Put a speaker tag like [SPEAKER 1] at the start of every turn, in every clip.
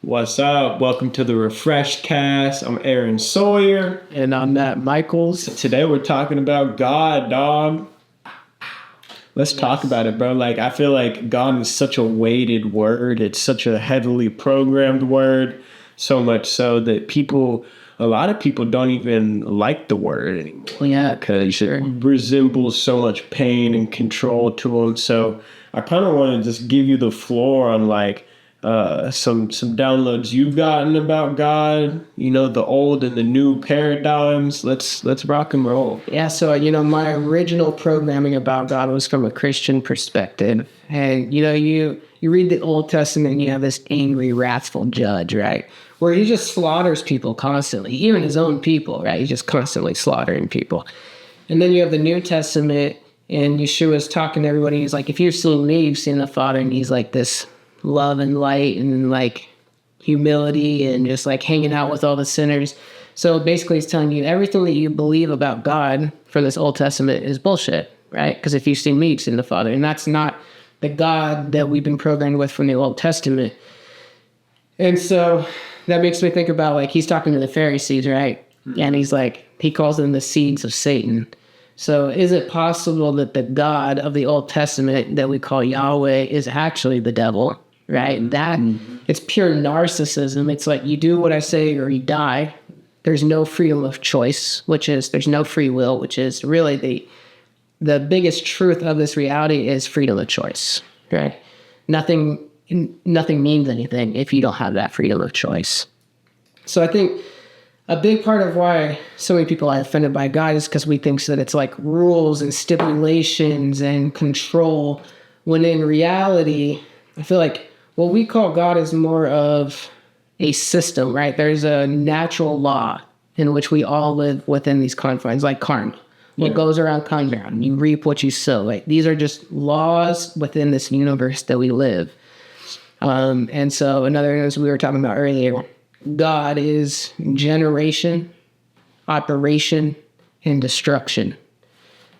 [SPEAKER 1] What's up? Welcome to the Refresh Cast. I'm Aaron Sawyer.
[SPEAKER 2] And I'm Matt Michaels.
[SPEAKER 1] Today we're talking about God, dog. Let's talk about it, bro. Like, I feel like God is such a weighted word. It's such a heavily programmed word. So much so that a lot of people don't even like the word anymore.
[SPEAKER 2] Yeah,
[SPEAKER 1] because it resembles so much pain and control to them. So I kind of want to just give you the floor on some downloads you've gotten about God, the old and the new paradigms. Let's rock and roll.
[SPEAKER 2] Yeah, so my original programming about God was from a Christian perspective. And you read the Old Testament and you have this angry, wrathful judge, right? Where he just slaughters people constantly, even his own people, right? He's just constantly slaughtering people. And then you have the New Testament and Yeshua's talking to everybody. He's like, if you've seen me, you've seen the Father. And he's like this love and light and like humility and just like hanging out with all the sinners. So basically he's telling you everything that you believe about God from this Old Testament is bullshit, right? Because if you've seen me, you've seen the Father. And that's not the God that we've been programmed with from the Old Testament. And so that makes me think about, like, he's talking to the Pharisees, right? Mm-hmm. And he's like, he calls them the seeds of Satan. So is it possible that the God of the Old Testament that we call Yahweh is actually the devil, right? It's pure narcissism. It's like, you do what I say or you die. There's no freedom of choice, there's no free will, which is really the biggest truth of this reality is freedom of choice, right? Nothing means anything if you don't have that freedom of choice. So I think a big part of why so many people are offended by God is because we think that it's like rules and stipulations and control, when in reality, I feel like what we call God is more of a system, right? There's a natural law in which we all live within these confines, like karma. What goes around comes around. You reap what you sow. Like, these are just laws within this universe that we live. And so another, as we were talking about earlier, God is generation, operation, and destruction,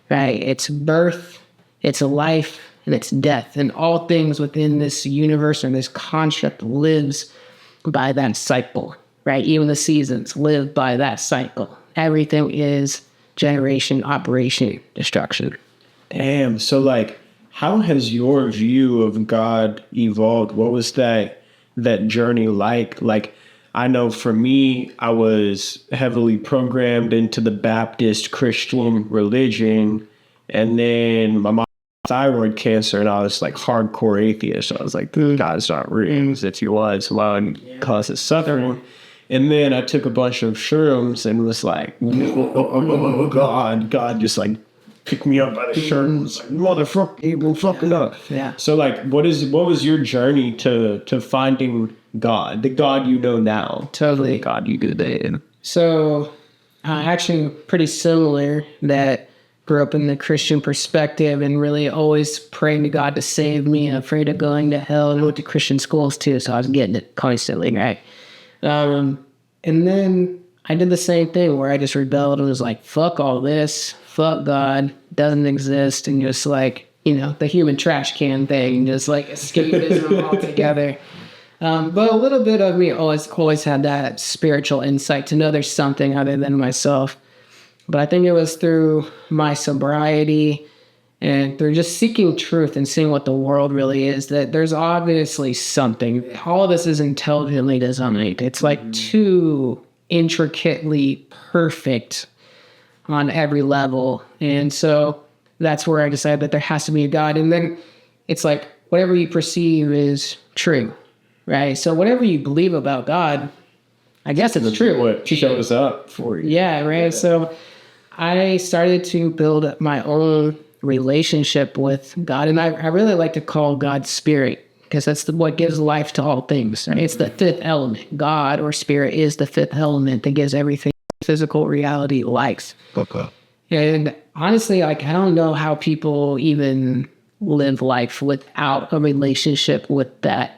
[SPEAKER 2] right? It's birth, it's life, and it's death. And all things within this universe and this construct lives by that cycle, right? Even the seasons live by that cycle. Everything is generation, operation, destruction.
[SPEAKER 1] Damn. So, like, how has your view of God evolved? What was that journey like? Like, I know for me, I was heavily programmed into the Baptist Christian religion. And then my mom had thyroid cancer, and I was like hardcore atheist. I was like, God's not real. If he was, why would he cause us suffering? And then I took a bunch of shrooms and was like, oh, God just like picked me up by the shirt and was like, motherfucker, you will fuck it up.
[SPEAKER 2] Yeah.
[SPEAKER 1] So, like, what was your journey to finding God, the God you know now?
[SPEAKER 2] Totally.
[SPEAKER 1] The God you knew then.
[SPEAKER 2] So, actually pretty similar, that grew up in the Christian perspective and really always praying to God to save me and afraid of going to hell, and went to Christian schools too, so I was getting it constantly, right? And then I did the same thing where I just rebelled and was like, fuck all this, fuck God, doesn't exist, and just like, the human trash can thing, just like escapism altogether. But a little bit of me always had that spiritual insight to know there's something other than myself. But I think it was through my sobriety and through just seeking truth and seeing what the world really is, that there's obviously something. All of this is intelligently designed. It's like too intricately perfect on every level. And so that's where I decided that there has to be a God. And then it's like, whatever you perceive is true, right? So whatever you believe about God, I guess it's true.
[SPEAKER 1] What shows up for you.
[SPEAKER 2] Yeah, right? Yeah. So I started to build my own relationship with God. And I really like to call God spirit, because that's what gives life to all things, right? It's the fifth element. God, or spirit, is the fifth element that gives everything physical reality life.
[SPEAKER 1] Okay.
[SPEAKER 2] And honestly, like, I don't know how people even live life without a relationship with that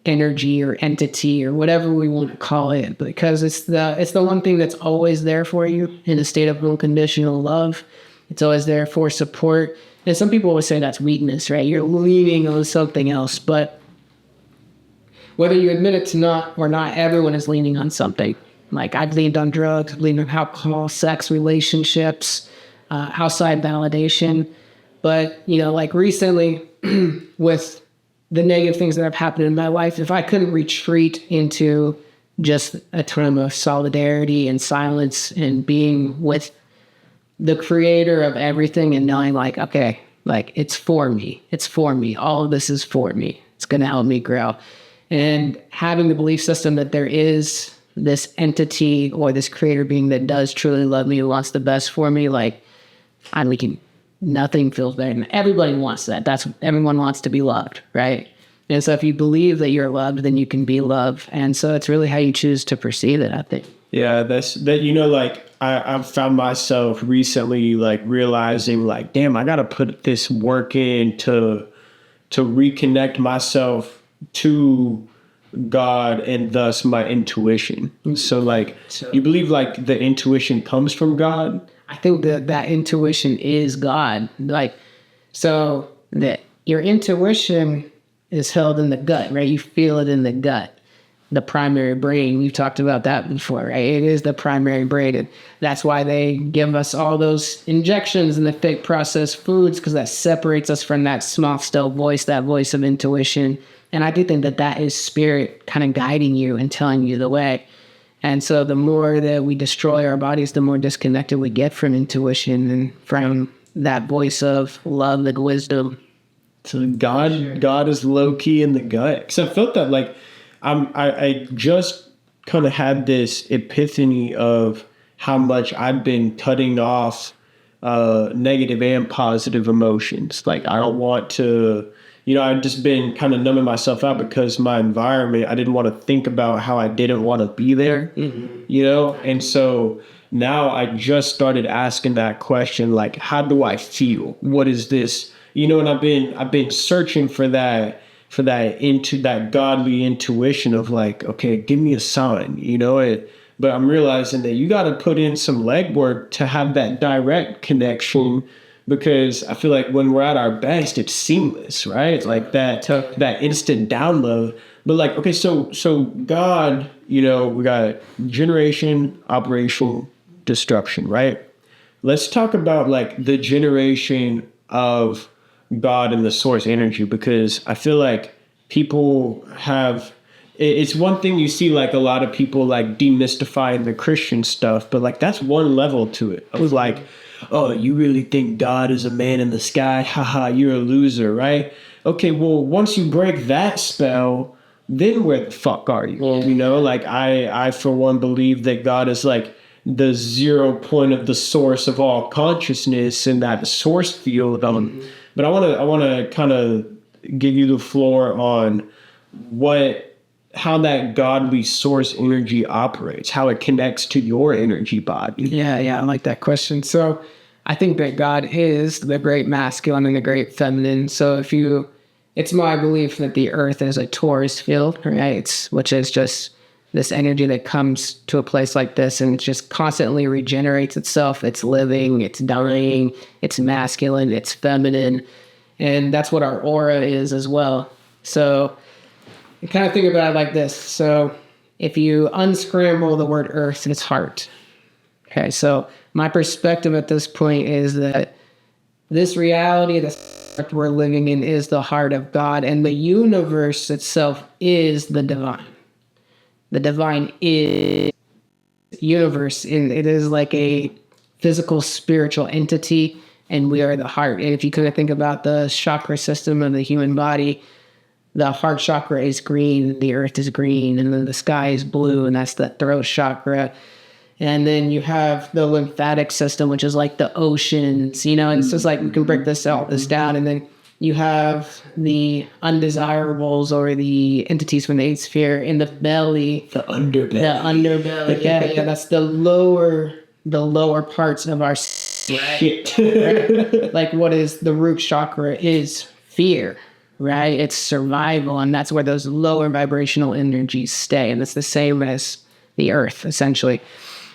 [SPEAKER 2] energy or entity or whatever we want to call it, because it's the one thing that's always there for you in a state of unconditional love. It's always there for support. And some people always say that's weakness, right? You're leaning on something else. But whether you admit it to not or not, everyone is leaning on something. Like I've leaned on drugs, I've leaned on alcohol, sex, relationships, outside validation. But, like recently with the negative things that have happened in my life, if I couldn't retreat into just a time of solidarity and silence and being with the creator of everything and knowing like, okay, like it's for me. It's for me. All of this is for me. It's going to help me grow. And having the belief system that there is this entity or this creator being that does truly love me, who wants the best for me, like nothing feels better. Everybody wants that. Everyone wants to be loved, right? And so if you believe that you're loved, then you can be loved. And so it's really how you choose to perceive it, I think.
[SPEAKER 1] Yeah, like I've found myself recently like realizing like, damn, I gotta put this work in to reconnect myself to God and thus my intuition. So like you believe like the intuition comes from God?
[SPEAKER 2] I think that intuition is God. Like, so that your intuition is held in the gut, right? You feel it in the gut. The primary brain, we've talked about that before, right? It is the primary brain. And that's why they give us all those injections and the fake processed foods, because that separates us from that small, still voice, that voice of intuition. And I do think that is spirit kind of guiding you and telling you the way. And so the more that we destroy our bodies, the more disconnected we get from intuition and from that voice of love and wisdom.
[SPEAKER 1] So God is low key in the gut. Because I felt that like I just kind of had this epiphany of how much I've been cutting off negative and positive emotions. Like I don't want to, I've just been kind of numbing myself out because my environment, I didn't want to think about how I didn't want to be there, And so now I just started asking that question, like, how do I feel? What is this? And I've been searching for that into that godly intuition of like, okay, give me a sign, but I'm realizing that you got to put in some legwork to have that direct connection, because I feel like when we're at our best, it's seamless, right? It's like that instant download. But like, okay, so God, we got generation, operation, destruction, right? Let's talk about like the generation of God and the source energy, because I feel like people have, it's one thing you see like a lot of people like demystifying the Christian stuff, but like that's one level to it. I was like, oh, you really think God is a man in the sky? Haha, you're a loser, right? Okay, well, once you break that spell, then where the fuck are you? Like I for one believe that God is like the 0 point of the source of all consciousness in that source field. But I want to kind of give you the floor on how that godly source energy operates, how it connects to your energy body.
[SPEAKER 2] Yeah, I like that question. So I think that God is the great masculine and the great feminine. So it's my belief that the earth is a Taurus field, right? Which is just this energy that comes to a place like this and it just constantly regenerates itself. It's living, it's dying, it's masculine, it's feminine. And that's what our aura is as well. So you kind of think about it like this. So if you unscramble the word earth, it's heart. Okay, so my perspective at this point is that this reality that we're living in is the heart of God, and the universe itself is the divine. The divine is universe, and it is like a physical, spiritual entity, and we are the heart. And if you kind of think about the chakra system of the human body, the heart chakra is green, the earth is green, and then the sky is blue, and that's the throat chakra. And then you have the lymphatic system, which is like the oceans, and it's just like we can break this down. And then you have the undesirables or the entities from the eighth sphere in the belly.
[SPEAKER 1] The underbelly.
[SPEAKER 2] The underbelly. Yeah. That's the lower parts of our shit. Right? Like what is the root chakra is fear, right? It's survival. And that's where those lower vibrational energies stay. And it's the same as the earth, essentially.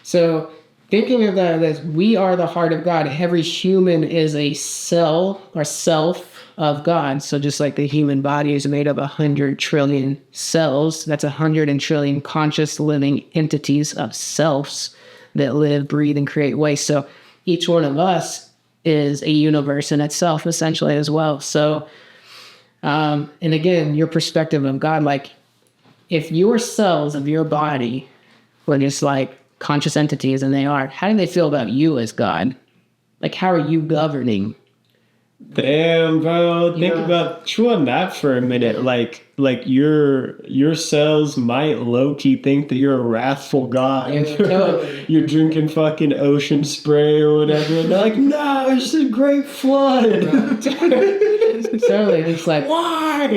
[SPEAKER 2] So thinking of that as we are the heart of God. Every human is a cell or self of God. So just like the human body is made of 100 trillion cells, that's 100 trillion conscious living entities of selves that live, breathe, and create waste. So each one of us is a universe in itself, essentially, as well. So, and again, your perspective of God, like if your cells of your body were just like conscious entities, and they are, how do they feel about you as God? Like, how are you governing?
[SPEAKER 1] Damn, bro. Think about chew on that for a minute. Like your cells might low key think that you're a wrathful god.
[SPEAKER 2] Yeah, totally.
[SPEAKER 1] You're drinking fucking ocean spray or whatever, and they're like, "No, it's a great flood."
[SPEAKER 2] Totally. It's like,
[SPEAKER 1] why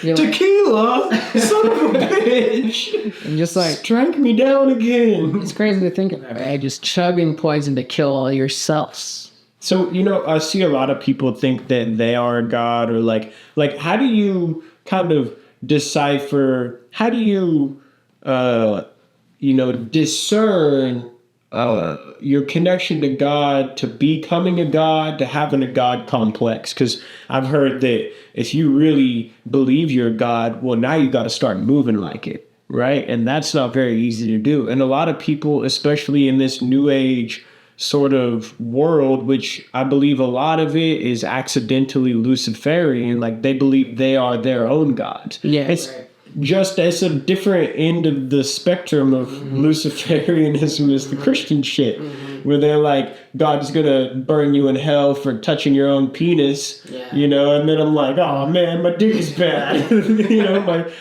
[SPEAKER 2] You're like-
[SPEAKER 1] tequila, son of a bitch,
[SPEAKER 2] and just like,
[SPEAKER 1] drank me down again.
[SPEAKER 2] it's crazy to think about, right? Just chugging poison to kill all your cells.
[SPEAKER 1] So, I see a lot of people think that they are a god, or like how do you kind of decipher, how do you, discern your connection to God, to becoming a god, to having a God complex? Because I've heard that if you really believe you're a god, well, now you got to start moving like it, right? And that's not very easy to do. And a lot of people, especially in this new age sort of world, which I believe a lot of it is accidentally Luciferian, like they believe they are their own gods.
[SPEAKER 2] Yeah,
[SPEAKER 1] it's just as a different end of the spectrum of Luciferianism is the Christian shit, where they're like, God's gonna burn you in hell for touching your own penis, and then I'm like, oh man, my dick is bad.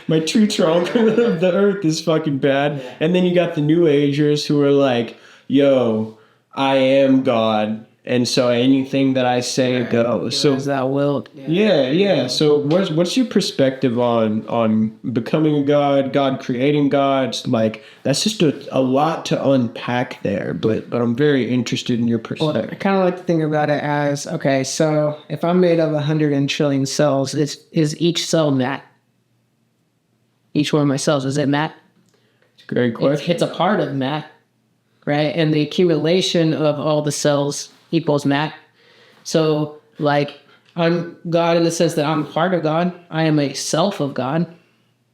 [SPEAKER 1] my tree trunk of the earth is fucking bad. And then you got the New Agers who are like, yo, I am God, and so anything that I say goes. So
[SPEAKER 2] that will.
[SPEAKER 1] Yeah. So what's your perspective on becoming a god, God creating gods? Like that's just a lot to unpack there, but I'm very interested in your perspective.
[SPEAKER 2] Well, I kind of like to think about it as, okay, so if I'm made of 100 trillion cells, is each cell Matt? Each one of my cells, is it Matt?
[SPEAKER 1] Great question.
[SPEAKER 2] It's a part of Matt. Right? And the accumulation of all the cells equals Matt. So, like, I'm God in the sense that I'm part of God. I am a self of God.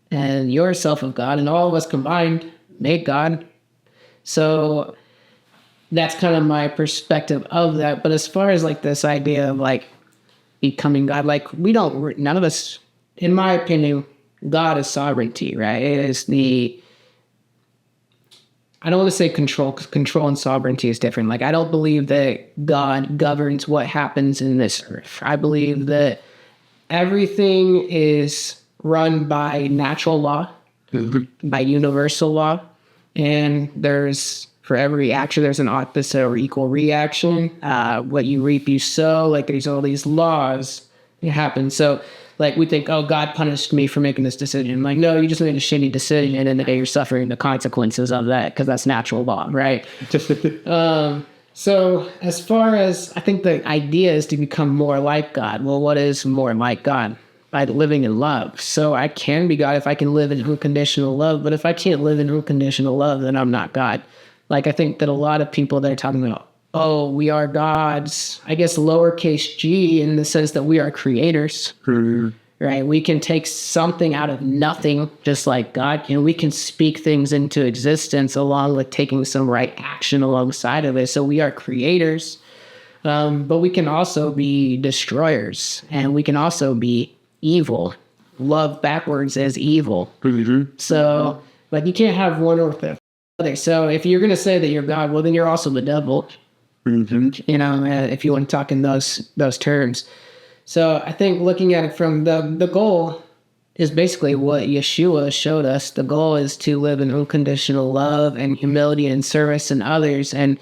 [SPEAKER 2] And you're a self of God. And all of us combined made God. So, that's kind of my perspective of that. But as far as, like, this idea of, like, becoming God, like, none of us, in my opinion, God is sovereignty, right? It is I don't want to say control, because control and sovereignty is different. Like, I don't believe that God governs what happens in this earth. I believe that everything is run by natural law, by universal law. And for every action, there's an opposite or equal reaction. What you reap, you sow. Like, there's all these laws that happen. So, like, we think, oh, God punished me for making this decision. Like, no, you just made a shitty decision, and then you're suffering the consequences of that, because that's natural law, right? So as far as, I think the idea is to become more like God. Well, what is more like God? By living in love. So I can be God if I can live in unconditional love, but if I can't live in unconditional love, then I'm not God. Like, I think that a lot of people that are talking about, oh, we are gods, I guess lowercase g, in the sense that we are creators, right? We can take something out of nothing, just like God can. We can speak things into existence along with taking some right action alongside of it. So we are creators, but we can also be destroyers, and we can also be evil. Love backwards is evil. So, like, you can't have one or the other. So if you're going to say that you're God, well, then you're also the devil. If you want to talk in those terms. So I think looking at it from the goal is basically what Yeshua showed us. The goal is to live in unconditional love and humility and service in others. And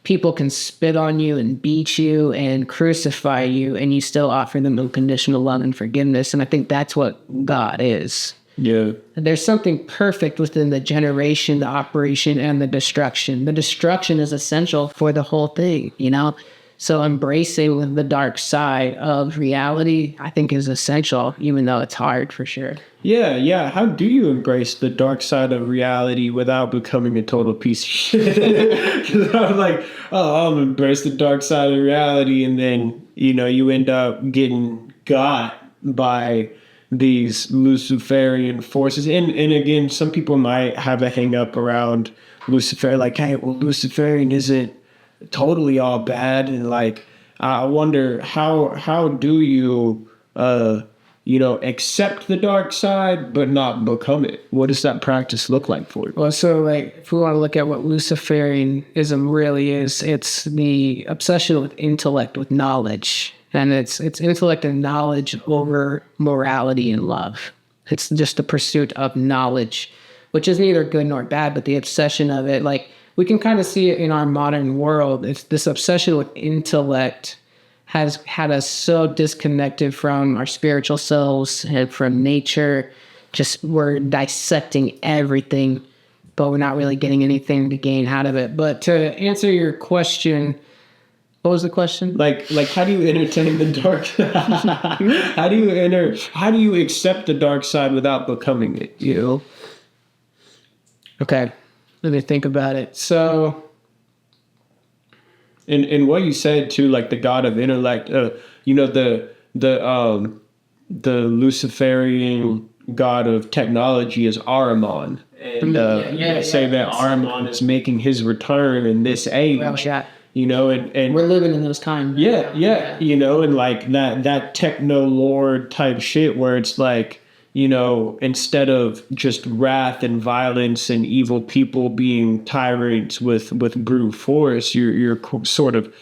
[SPEAKER 2] people can spit on you and beat you and crucify you, and you still offer them unconditional love and forgiveness. And I think that's what God is.
[SPEAKER 1] Yeah.
[SPEAKER 2] There's something perfect within the generation, the operation, and the destruction. The destruction is essential for the whole thing, So embracing the dark side of reality, I think, is essential, even though it's hard for sure.
[SPEAKER 1] Yeah, yeah. How do you embrace the dark side of reality without becoming a total piece of shit? Because I'm like, oh, I'll embrace the dark side of reality, and then you end up getting got by these Luciferian forces. And again, some people might have a hang up around Lucifer, like, hey, well, Luciferian isn't totally all bad, and like, I wonder how do you accept the dark side but not become it? What does that practice look like for you?
[SPEAKER 2] Well, so like if we want to look at what Luciferianism really is, it's the obsession with intellect, with knowledge. And it's intellect and knowledge over morality and love. It's just the pursuit of knowledge, which is neither good nor bad, but the obsession of it, like we can kind of see it in our modern world. It's this obsession with intellect has had us so disconnected from our spiritual selves and from nature. Just we're dissecting everything, but we're not really getting anything to gain out of it. But to answer your question, what was the question?
[SPEAKER 1] Like how do you entertain the dark? How do you accept the dark side without becoming it?
[SPEAKER 2] Okay, let me think about it. So,
[SPEAKER 1] and what you said too, like the god of intellect, the Luciferian god of technology is Ahriman, and say that Ahriman is making his return in this age.
[SPEAKER 2] Well, yeah.
[SPEAKER 1] And
[SPEAKER 2] We're living in those times.
[SPEAKER 1] Yeah. And like that techno lord type shit where it's like, instead of just wrath and violence and evil people being tyrants with brute force, you're sort of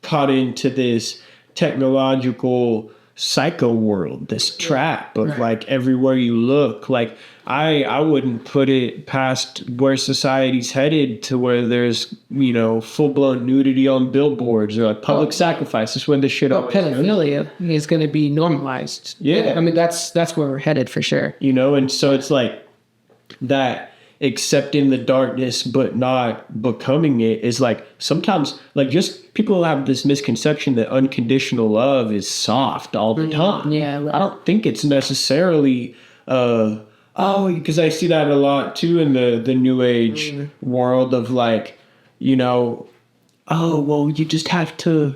[SPEAKER 1] caught into this technological psycho world, this trap of like everywhere you look. Like I wouldn't put it past where society's headed to where there's full-blown nudity on billboards or like public sacrifices when this shit
[SPEAKER 2] pedophilia is going to be normalized.
[SPEAKER 1] Yeah,
[SPEAKER 2] I mean that's where we're headed for sure.
[SPEAKER 1] And so it's like that accepting the darkness but not becoming it is like sometimes like just people have this misconception that unconditional love is soft all the time.
[SPEAKER 2] Yeah,
[SPEAKER 1] I don't think it's necessarily because I see that a lot too in the new age world of like, oh well, you just have to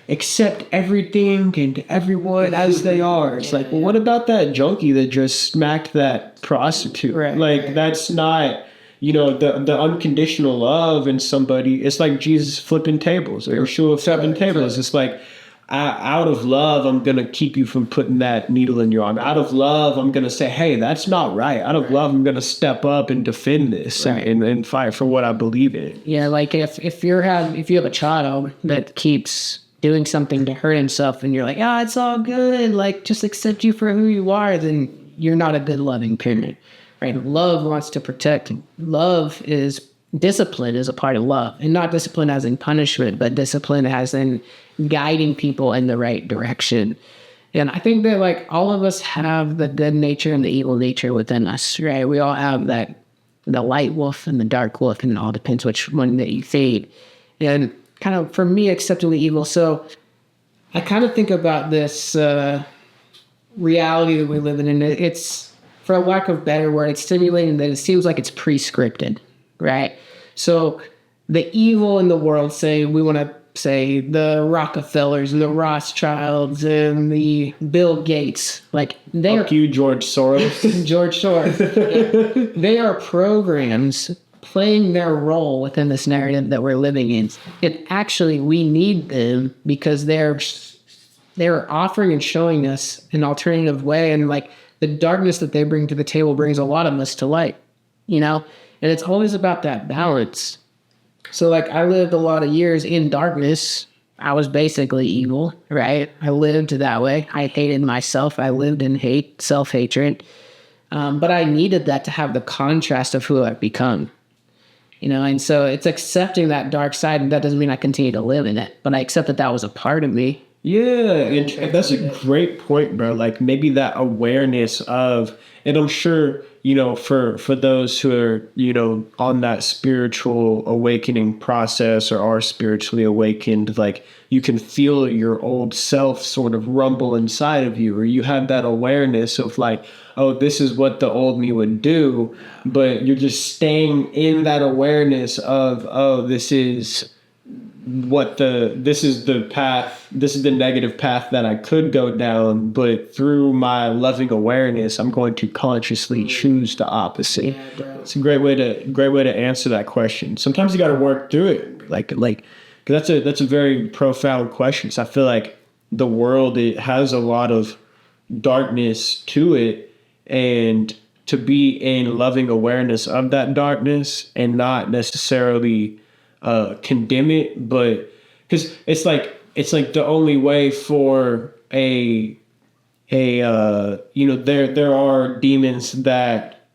[SPEAKER 1] accept everything and everyone as they are. It's like, well, what about that junkie that just smacked that prostitute? Right. That's not, the unconditional love in somebody. It's like Jesus flipping tables or Yeshua flipping tables. It's like, out of love, I'm going to keep you from putting that needle in your arm. Out of love, I'm going to say, hey, that's not right. Out of love, I'm going to step up and defend this and fight for what I believe in.
[SPEAKER 2] Yeah, like if you have a child that keeps doing something to hurt himself and you're like, it's all good, like just accept you for who you are, then you're not a good loving parent, right? Love wants to protect. Discipline is a part of love, and not discipline as in punishment, but discipline as in guiding people in the right direction. And I think that like all of us have the good nature and the evil nature within us, right? We all have the light wolf and the dark wolf, and it all depends which one that you feed. And kind of for me, accepting the evil. So I kind of think about this reality that we live in, and it's, for lack of a better word, it's stimulating that it seems like it's pre-scripted, right? So the evil in the world, we want to say the Rockefellers and the Rothschilds and the Bill Gates, like
[SPEAKER 1] Fuck you, George Soros.
[SPEAKER 2] George Soros. They are programs playing their role within this narrative that we're living in. And actually, we need them because they're offering and showing us an alternative way, and like the darkness that they bring to the table brings a lot of us to light, and it's always about that balance. So like I lived a lot of years in darkness. I was basically evil, right? I lived that way. I hated myself. I lived in hate, self-hatred. But I needed that to have the contrast of who I've become. And so it's accepting that dark side, and that doesn't mean I continue to live in it, but I accept that was a part of me.
[SPEAKER 1] Yeah, and that's a great point, bro. Like maybe that awareness of, and I'm sure, for those who are, on that spiritual awakening process or are spiritually awakened, like you can feel your old self sort of rumble inside of you, or you have that awareness of like, oh, this is what the old me would do, but you're just staying in that awareness of, oh, this is the path, this is the negative path that I could go down, but through my loving awareness, I'm going to consciously choose the opposite.
[SPEAKER 2] Yeah, bro.
[SPEAKER 1] It's a great way to answer that question. Sometimes you got to work through it, like, because that's a very profound question. So I feel like the world, it has a lot of darkness to it, and to be in loving awareness of that darkness and not necessarily condemn it, but because it's like the only way for there are demons that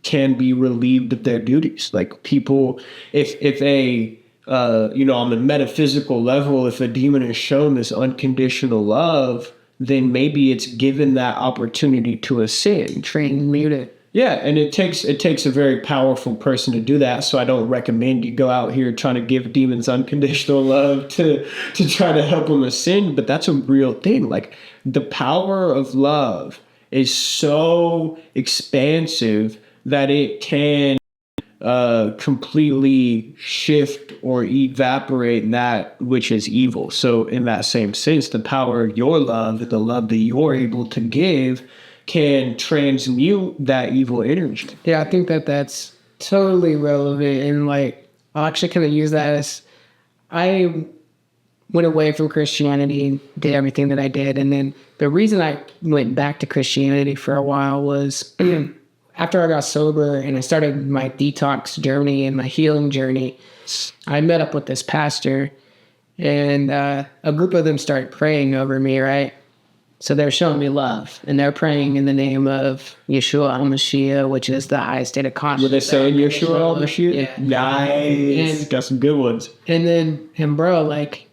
[SPEAKER 1] can be relieved of their duties. Like people, if a on the metaphysical level, if a demon is shown this unconditional love, then maybe it's given that opportunity to ascend.
[SPEAKER 2] Transmute it.
[SPEAKER 1] Yeah, and it takes a very powerful person to do that. So I don't recommend you go out here trying to give demons unconditional love to try to help them ascend. But that's a real thing. Like the power of love is so expansive that it can completely shift or evaporate that which is evil. So in that same sense, the power of your love, the love that you're able to give, can transmute that evil energy.
[SPEAKER 2] Yeah, I think that's totally relevant. And like, I'll actually kind of use that as I went away from Christianity, did everything that I did. And then the reason I went back to Christianity for a while was after I got sober and I started my detox journey and my healing journey, I met up with this pastor, and a group of them started praying over me, right? So they're showing me love, and they're praying in the name of Yeshua HaMashiach, which is the highest state of consciousness.
[SPEAKER 1] Were they saying Yeshua HaMashiach?
[SPEAKER 2] Yeah.
[SPEAKER 1] Nice.
[SPEAKER 2] And,
[SPEAKER 1] got some good ones.
[SPEAKER 2] And bro, like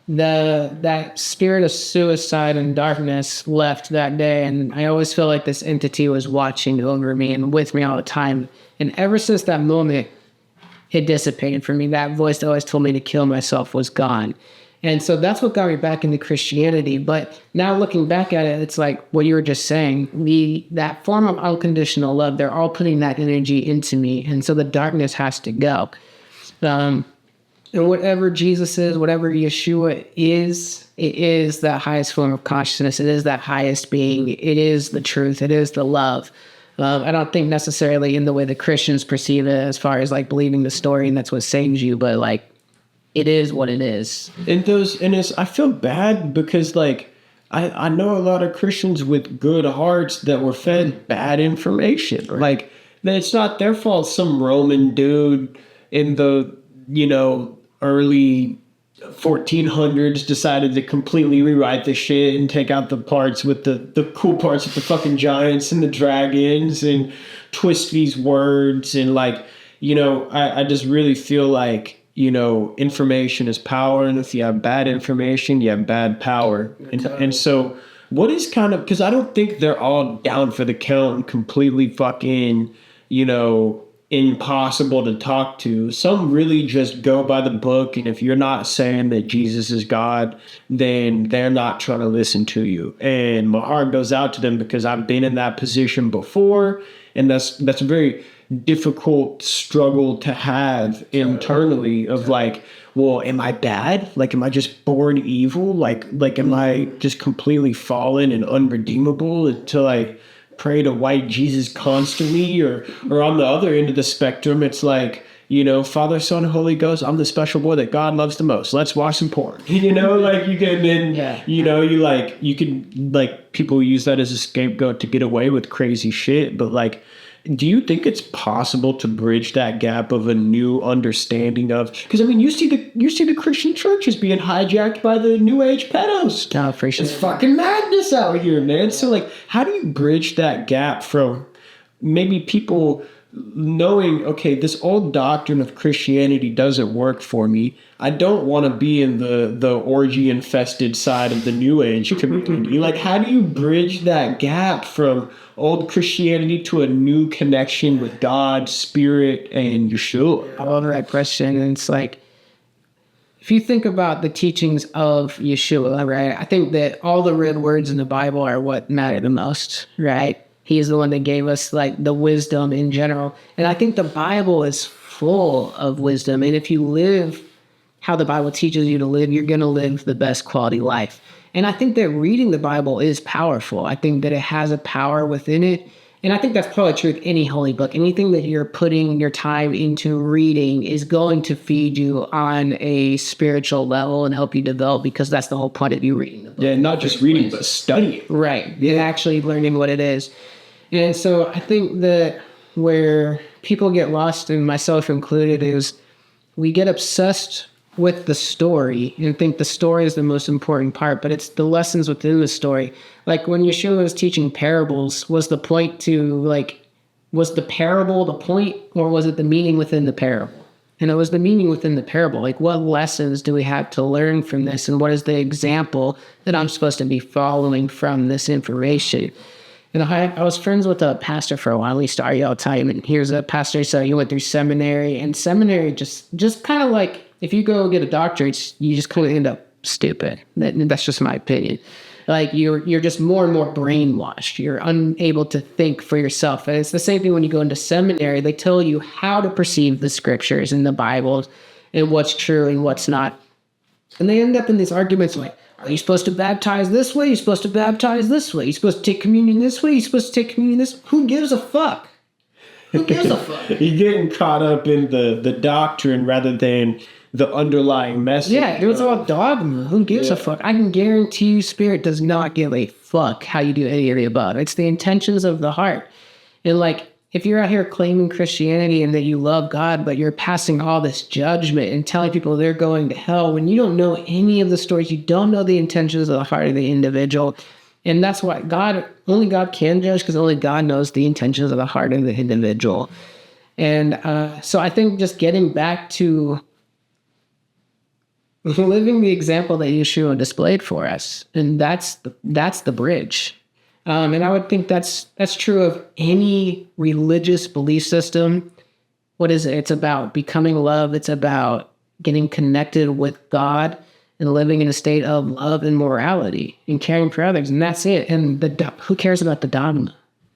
[SPEAKER 2] that spirit of suicide and darkness left that day, and I always feel like this entity was watching over me and with me all the time. And ever since that moment, it dissipated for me. That voice that always told me to kill myself was gone. And so that's what got me back into Christianity. But now looking back at it, it's like what you were just saying, that form of unconditional love, they're all putting that energy into me. And so the darkness has to go. And whatever Jesus is, whatever Yeshua is, it is that highest form of consciousness. It is that highest being. It is the truth. It is the love. I don't think necessarily in the way the Christians perceive it as far as like believing the story and that's what saves you, but like, it is what it is.
[SPEAKER 1] I feel bad because like I know a lot of Christians with good hearts that were fed bad information. Right. Like it's not their fault. Some Roman dude in the early 1400s decided to completely rewrite the shit and take out the parts with the cool parts with the fucking giants and the dragons and twist these words and like I just really feel like information is power, and if you have bad information, you have bad power. And so what is kind of, because I don't think they're all down for the count and completely fucking, impossible to talk to. Some really just go by the book, and if you're not saying that Jesus is God, then they're not trying to listen to you. And my heart goes out to them because I've been in that position before, and that's a very difficult struggle to have internally of like, well, am I bad? Like, am I just born evil? Like, am I just completely fallen and unredeemable until I pray to white Jesus constantly? Or on the other end of the spectrum, it's like, Father, Son, Holy Ghost, I'm the special boy that God loves the most. Let's watch some porn. Like you can then, you can like people use that as a scapegoat to get away with crazy shit. But like, do you think it's possible to bridge that gap of a new understanding of? Because I mean, you see the Christian churches being hijacked by the New Age pedos.
[SPEAKER 2] Oh, for sure.
[SPEAKER 1] It's fucking madness out here, man. So like, how do you bridge that gap from maybe people knowing, okay, this old doctrine of Christianity doesn't work for me. I don't want to be in the orgy infested side of the New Age community. Like, how do you bridge that gap from old Christianity to a new connection with God, Spirit, and Yeshua?
[SPEAKER 2] I love that question. And it's like, if you think about the teachings of Yeshua, right, I think that all the red words in the Bible are what matter the most, right? He is the one that gave us like the wisdom in general. And I think the Bible is full of wisdom. And if you live how the Bible teaches you to live, you're going to live the best quality life. And I think that reading the Bible is powerful. I think that it has a power within it. And I think that's probably true with any holy book. Anything that you're putting your time into reading is going to feed you on a spiritual level and help you develop, because that's the whole point of you reading the book.
[SPEAKER 1] Yeah, not just reading, but studying.
[SPEAKER 2] Right. Yeah. Actually learning what it is. And so I think that where people get lost, and myself included, is we get obsessed with the story and think the story is the most important part, but it's the lessons within the story. Like when Yeshua was teaching parables, was the point to was the parable the point, or was it the meaning within the parable? And it was the meaning within the parable. Like, what lessons do we have to learn from this? And what is the example that I'm supposed to be following from this information? And I was friends with a pastor for a while, at least Ariel time. And here's a pastor, so he went through seminary. And seminary just kind of like, if you go get a doctorate, you just kind of end up stupid. That's just my opinion. Like, you're just more and more brainwashed. You're unable to think for yourself. And it's the same thing when you go into seminary. They tell you how to perceive the scriptures and the Bible and what's true and what's not. And they end up in these arguments like, are you supposed to baptize this way? You're supposed to baptize this way. You're supposed to take communion this way. You're supposed to take communion this way. Who gives a fuck? Who gives a fuck?
[SPEAKER 1] You're getting caught up in the doctrine rather than the underlying message.
[SPEAKER 2] Yeah, it was all dogma. Who gives a fuck? I can guarantee you Spirit does not give a fuck how you do any of the above. It's the intentions of the heart. And like, if you're out here claiming Christianity and that you love God, but you're passing all this judgment and telling people they're going to hell when you don't know any of the stories, you don't know the intentions of the heart of the individual. And that's why only God can judge, because only God knows the intentions of the heart of the individual. And so I think just getting back to living the example that Yeshua displayed for us, and that's the bridge. And I would think that's true of any religious belief system. What is it? It's about becoming love. It's about getting connected with God and living in a state of love and morality and caring for others. And that's it. And who cares about the dogma?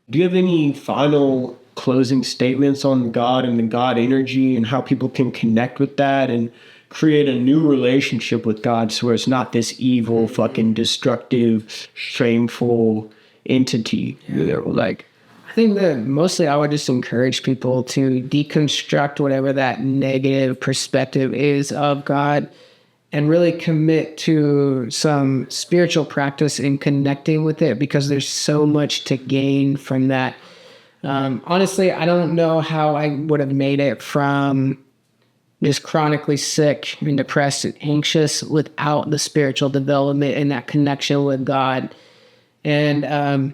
[SPEAKER 1] Do you have any final closing statements on God and the God energy and how people can connect with that and create a new relationship with God, so it's not this evil, fucking destructive, shameful entity?
[SPEAKER 2] Like, I think that mostly I would just encourage people to deconstruct whatever that negative perspective is of God and really commit to some spiritual practice in connecting with it, because there's so much to gain from that. Honestly, I don't know how I would have made it from just chronically sick and depressed and anxious without the spiritual development and that connection with God. And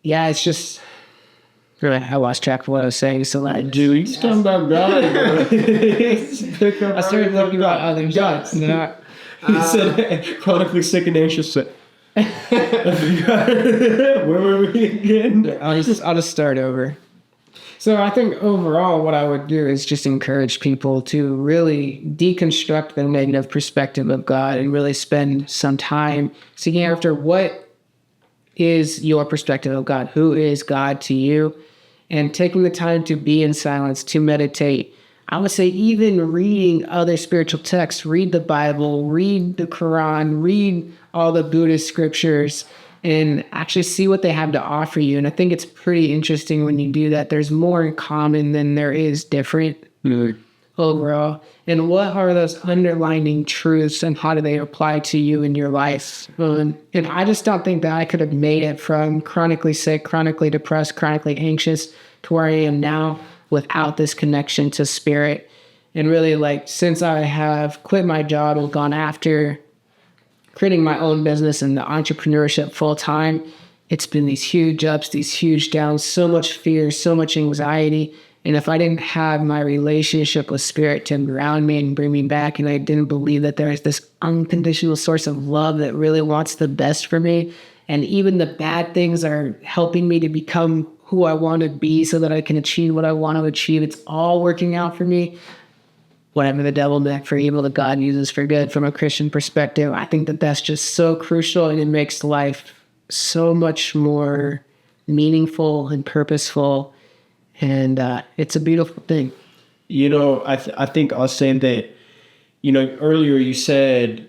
[SPEAKER 2] it's just really, I lost track of what I was saying. So
[SPEAKER 1] Dude, he's talking about God.
[SPEAKER 2] I started looking about other gods.
[SPEAKER 1] He said chronically sick and anxious. Where were we again?
[SPEAKER 2] I'll just start over. So I think overall what I would do is just encourage people to really deconstruct the negative perspective of God and really spend some time seeking after what is your perspective of God. Who is God to you? And taking the time to be in silence, to meditate. I would say even reading other spiritual texts, read the Bible, read the Quran, read all the Buddhist scriptures, and actually see what they have to offer you. And I think it's pretty interesting when you do that. There's more in common than there is different overall. And what are those underlining truths and how do they apply to you in your life? And I just don't think that I could have made it from chronically sick, chronically depressed, chronically anxious to where I am now without this connection to Spirit. And really, like, since I have quit my job and gone after creating my own business and the entrepreneurship full time, it's been these huge ups, these huge downs, so much fear, so much anxiety. And if I didn't have my relationship with Spirit to ground me and bring me back, and I didn't believe that there is this unconditional source of love that really wants the best for me, and even the bad things are helping me to become who I want to be so that I can achieve what I want to achieve, it's all working out for me. Whatever the devil meant for evil, that God uses for good from a Christian perspective. I think that that's just so crucial, and it makes life so much more meaningful and purposeful. And it's a beautiful thing.
[SPEAKER 1] You know, I think I was saying that, you know, earlier you said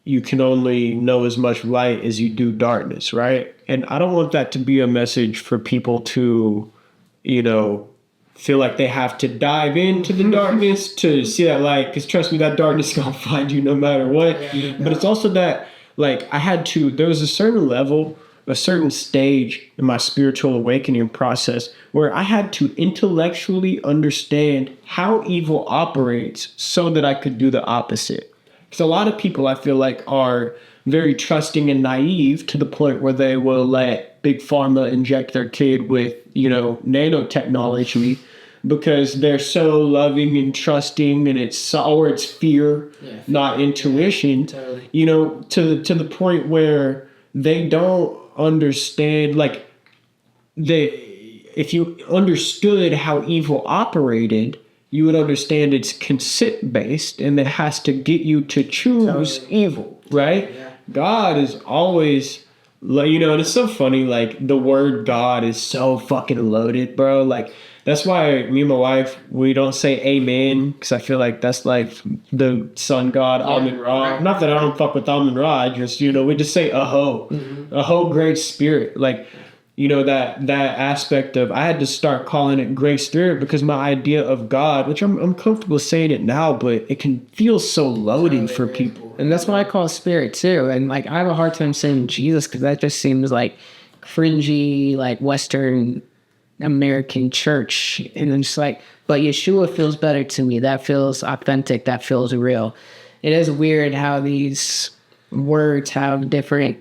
[SPEAKER 1] you can only know as much light as you do darkness, right? And I don't want that to be a message for people to, you know, feel like they have to dive into the darkness to see that light. Because trust me, that darkness is going to find you no matter what. But it's also that, like, there was a certain level, a certain stage in my spiritual awakening process where I had to intellectually understand how evil operates so that I could do the opposite. Because a lot of people, I feel like, are very trusting and naive to the point where they will let Big Pharma inject their kid with, you know, nanotechnology because they're so loving and trusting, and it's fear, not intuition.
[SPEAKER 2] Totally.
[SPEAKER 1] You know, to the point where they don't understand, like, if you understood how evil operated, you would understand it's consent based and it has to get you to choose evil, right?
[SPEAKER 2] Yeah.
[SPEAKER 1] God is always, like, you know, and it's so funny, like, the word God is so fucking loaded, bro. Like, that's why me and my wife, we don't say amen, because I feel like that's like the sun god, Amun Ra.
[SPEAKER 2] Right.
[SPEAKER 1] Not that I don't fuck with Amun Ra, I just, you know, we just say aho. Aho, great spirit. Like, you know, that aspect of, I had to start calling it great spirit because my idea of God, which I'm comfortable saying it now, but it can feel so loading for people.
[SPEAKER 2] And that's what I call spirit too. And like, I have a hard time saying Jesus because that just seems like fringy, like Western American church. And I'm just like, but Yeshua feels better to me. That feels authentic. That feels real. It is weird how these words have different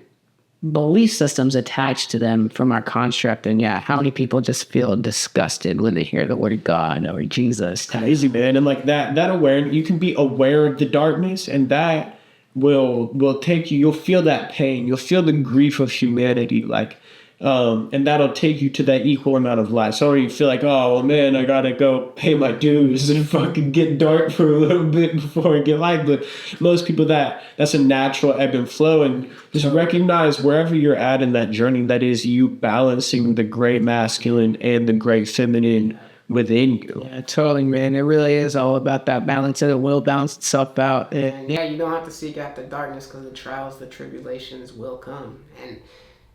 [SPEAKER 2] belief systems attached to them from our construct. And yeah, how many people just feel disgusted when they hear the word God or Jesus?
[SPEAKER 1] Crazy, man. And like that awareness, you can be aware of the darkness, and that will take you, you'll feel that pain, you'll feel the grief of humanity, like, and that'll take you to that equal amount of light. So you feel like, oh well, man, I gotta go pay my dues and fucking get dark for a little bit before I get light. But most people, that's a natural ebb and flow, and just recognize wherever you're at in that journey, that is you balancing the great masculine and the great feminine within you.
[SPEAKER 2] Yeah, totally, man. It really is all about that balance, and it will balance itself out. And yeah, you don't have to seek out the darkness because the trials, the tribulations will come, and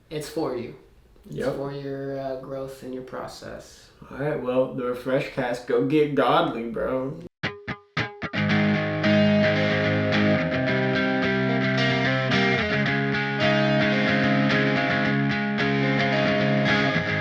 [SPEAKER 2] it's for you. It's for your growth and your process.
[SPEAKER 1] All right, well, the Refresh Cast, go get godly, bro.